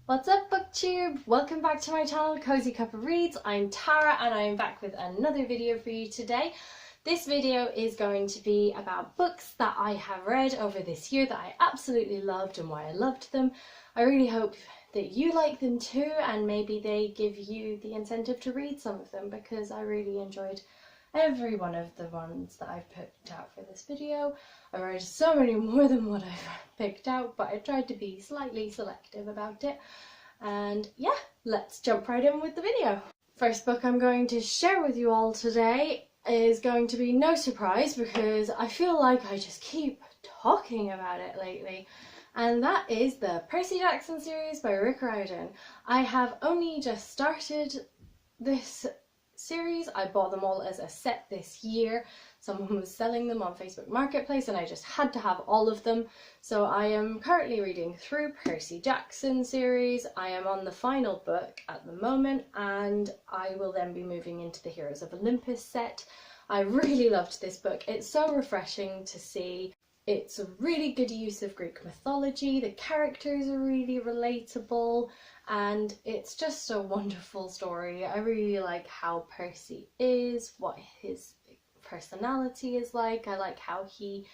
What's up, booktube? Welcome back to my channel, Cozy Cup of Reads. I'm Tara and I'm back with another video for you today. This video is going to be about books that I have read over this year that I absolutely loved and why I loved them. I really hope that you like them too, and maybe they give you the incentive to read some of them, because I really enjoyed every one of the ones that I've picked out for this video. I read so many more than what I've picked out, but I tried to be slightly selective about it. And yeah, let's jump right in with the video. First book I'm going to share with you all today is going to be no surprise, because I feel like I just keep talking about it lately. And that is the Percy Jackson series by Rick Riordan. I have only just started this series. I bought them all as a set this year. Someone was selling them on Facebook Marketplace and I just had to have all of them. So I am currently reading through Percy Jackson series. I am on the final book at the moment and I will then be moving into the Heroes of Olympus set. I really loved this book. It's so refreshing to see. It's a really good use of Greek mythology. The characters are really relatable and it's just a wonderful story. I really like how Percy is, what his personality is like. I like how he,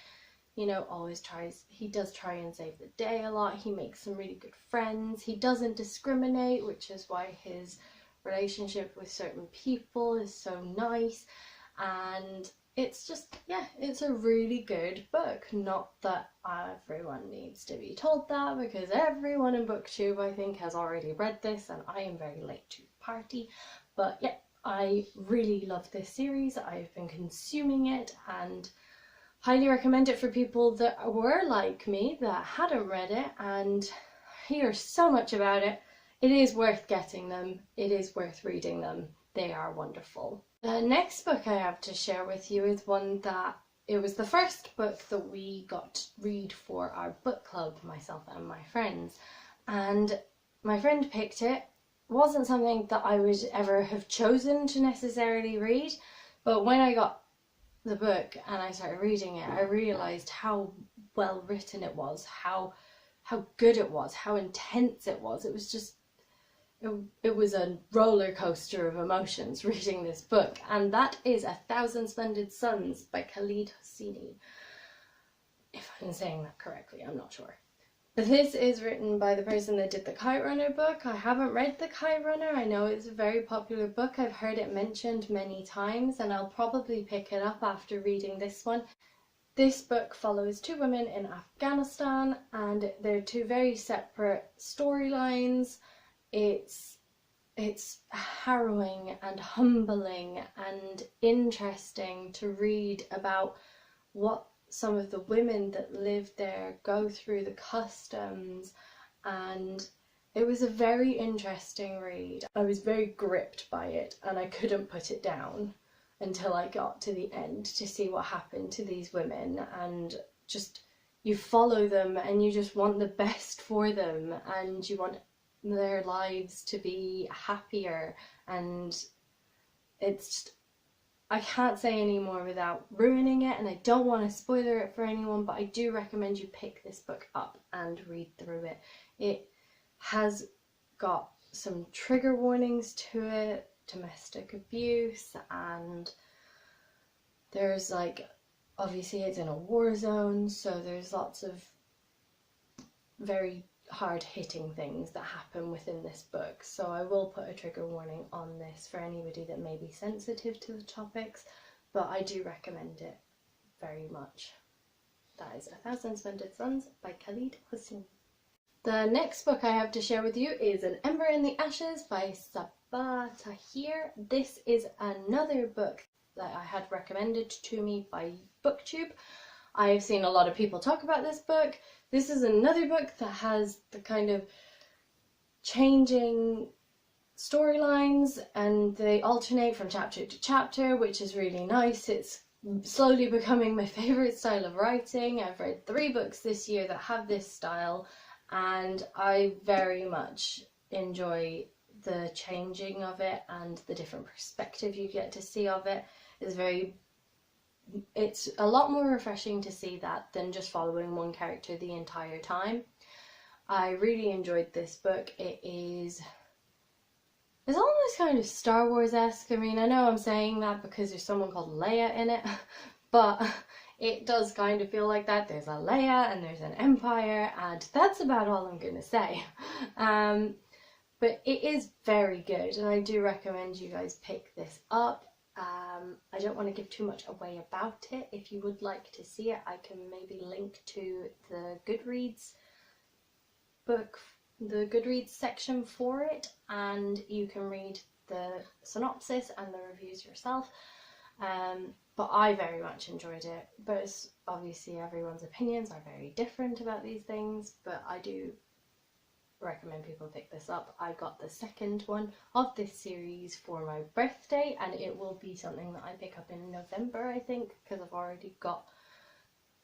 always does try and save the day a lot. He makes some really good friends. He doesn't discriminate, which is why his relationship with certain people is so nice. And it's just, it's a really good book. Not that everyone needs to be told that, because everyone in booktube I think has already read this and I am very late to the party. But yeah, I really love this series. I've been consuming it and highly recommend it for people that were like me, that hadn't read it and hear so much about it. It is worth getting them. It is worth reading them. They are wonderful. The next book I have to share with you is one that, it was the first book that we got to read for our book club, myself and my friends. And my friend picked it. It wasn't something that I would ever have chosen to necessarily read, but when I got the book and I started reading it, I realised how well written it was, how good it was, how intense it was. It was just, it was a roller coaster of emotions reading this book, and that is 1,000 Splendid Suns by Khaled Hosseini. If I'm saying that correctly, I'm not sure. This is written by the person that did the Kite Runner book. I haven't read the Kite Runner. I know it's a very popular book. I've heard it mentioned many times and I'll probably pick it up after reading this one. This book follows two women in Afghanistan and they're two very separate storylines. It's harrowing and humbling and interesting to read about what some of the women that live there go through, the customs, and it was a very interesting read. I was very gripped by it and I couldn't put it down until I got to the end to see what happened to these women, and just, you follow them and you just want the best for them and you want their lives to be happier, and it's just, I can't say any more without ruining it, and I don't want to spoiler it for anyone, but I do recommend you pick this book up and read through it. It has got some trigger warnings to it, domestic abuse, and there's obviously it's in a war zone, so there's lots of very hard-hitting things that happen within this book, so I will put a trigger warning on this for anybody that may be sensitive to the topics, but I do recommend it very much. That is 1,000 Splendid Suns by Khaled Hosseini. The next book I have to share with you is An Ember in the Ashes by Sabaa Tahir. This is another book that I had recommended to me by booktube. I've seen a lot of people talk about this book. This is another book that has the kind of changing storylines and they alternate from chapter to chapter, which is really nice. It's slowly becoming my favourite style of writing. I've read 3 books this year that have this style and I very much enjoy the changing of it and the different perspective you get to see of it. It's a lot more refreshing to see that than just following one character the entire time. I really enjoyed this book. It's almost kind of Star Wars-esque. I mean, I know I'm saying that because there's someone called Leia in it, but it does kind of feel like that. There's a Leia and there's an Empire, and that's about all I'm gonna say. But it is very good, and I do recommend you guys pick this up. I don't want to give too much away about it. If you would like to see it, I can maybe link to the Goodreads book, the Goodreads section for it, and you can read the synopsis and the reviews yourself. But I very much enjoyed it, but obviously everyone's opinions are very different about these things, but I do recommend people pick this up. I got the second one of this series for my birthday, and it will be something that I pick up in November, I think, because I've already got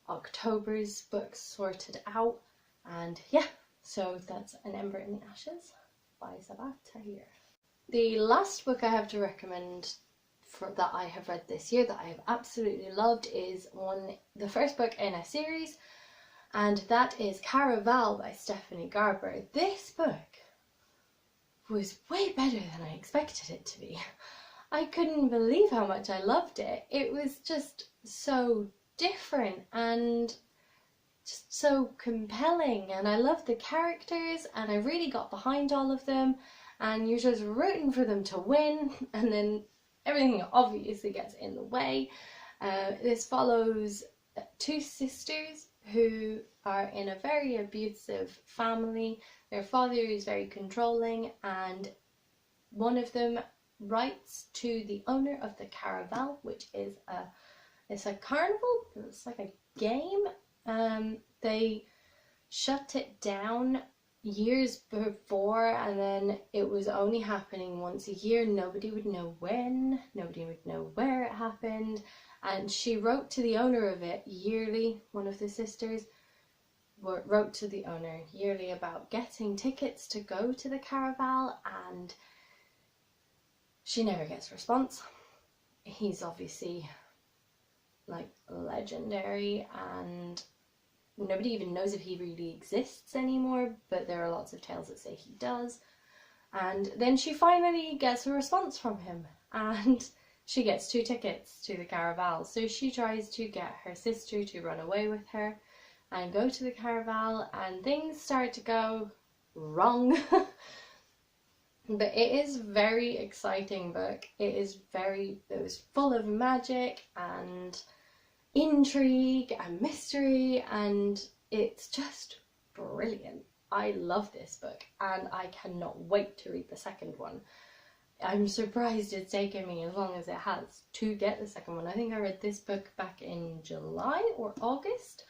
October's books sorted out. And yeah, so that's An Ember in the Ashes by Sabaa Tahir. The last book I have to recommend that I have read this year that I have absolutely loved is the first book in a series, and that is Caravelle by Stephanie Garber. This book was way better than I expected it to be. I couldn't believe how much I loved it. It was just so different and just so compelling, and I loved the characters, and I really got behind all of them, and you're just rooting for them to win, and then everything obviously gets in the way. This follows two sisters who are in a very abusive family. Their father is very controlling, and one of them writes to the owner of the Caravelle, which is it's a carnival, it's like a game. They shut it down years before, and then it was only happening once a year. Nobody would know when, nobody would know where it happened, and she wrote to the owner of it yearly. One of the sisters wrote to the owner yearly about getting tickets to go to the Caravelle, and she never gets a response. He's obviously like legendary, and nobody even knows if he really exists anymore, but there are lots of tales that say he does. And then she finally gets a response from him, and she gets 2 tickets to the Caravelle. So she tries to get her sister to run away with her and go to the Caravelle, and things start to go wrong. But it is a very exciting book. It was full of magic and intrigue and mystery, and it's just brilliant. I love this book, and I cannot wait to read the second one. I'm surprised it's taken me as long as it has to get the second one. I think I read this book back in July or August,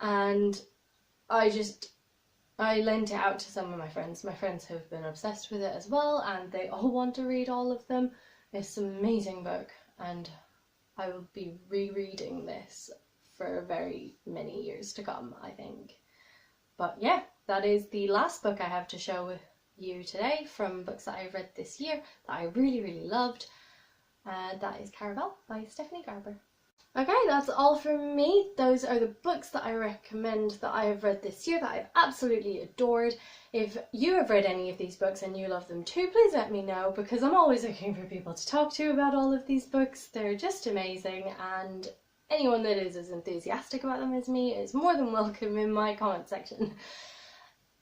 and I lent it out to some of my friends. My friends have been obsessed with it as well, and they all want to read all of them. It's an amazing book, and I will be rereading this for very many years to come, I think. But yeah, that is the last book I have to show you today from books that I've read this year that I really, really loved. That is Caravelle by Stephanie Garber. Okay, that's all from me. Those are the books that I recommend that I have read this year that I've absolutely adored. If you have read any of these books and you love them too, please let me know, because I'm always looking for people to talk to about all of these books. They're just amazing, and anyone that is as enthusiastic about them as me is more than welcome in my comment section.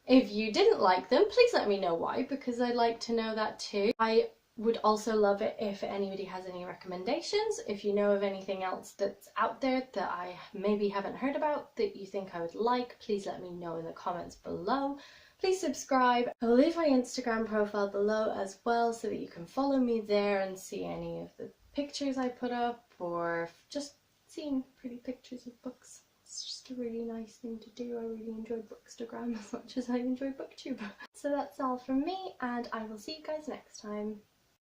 If you didn't like them, please let me know why, because I'd like to know that too. I would also love it if anybody has any recommendations. If you know of anything else that's out there that I maybe haven't heard about that you think I would like, please let me know in the comments below. Please subscribe. I'll leave my Instagram profile below as well so that you can follow me there and see any of the pictures I put up, or just seeing pretty pictures of books. It's just a really nice thing to do. I really enjoy Bookstagram as much as I enjoy BookTube. So that's all from me, and I will see you guys next time.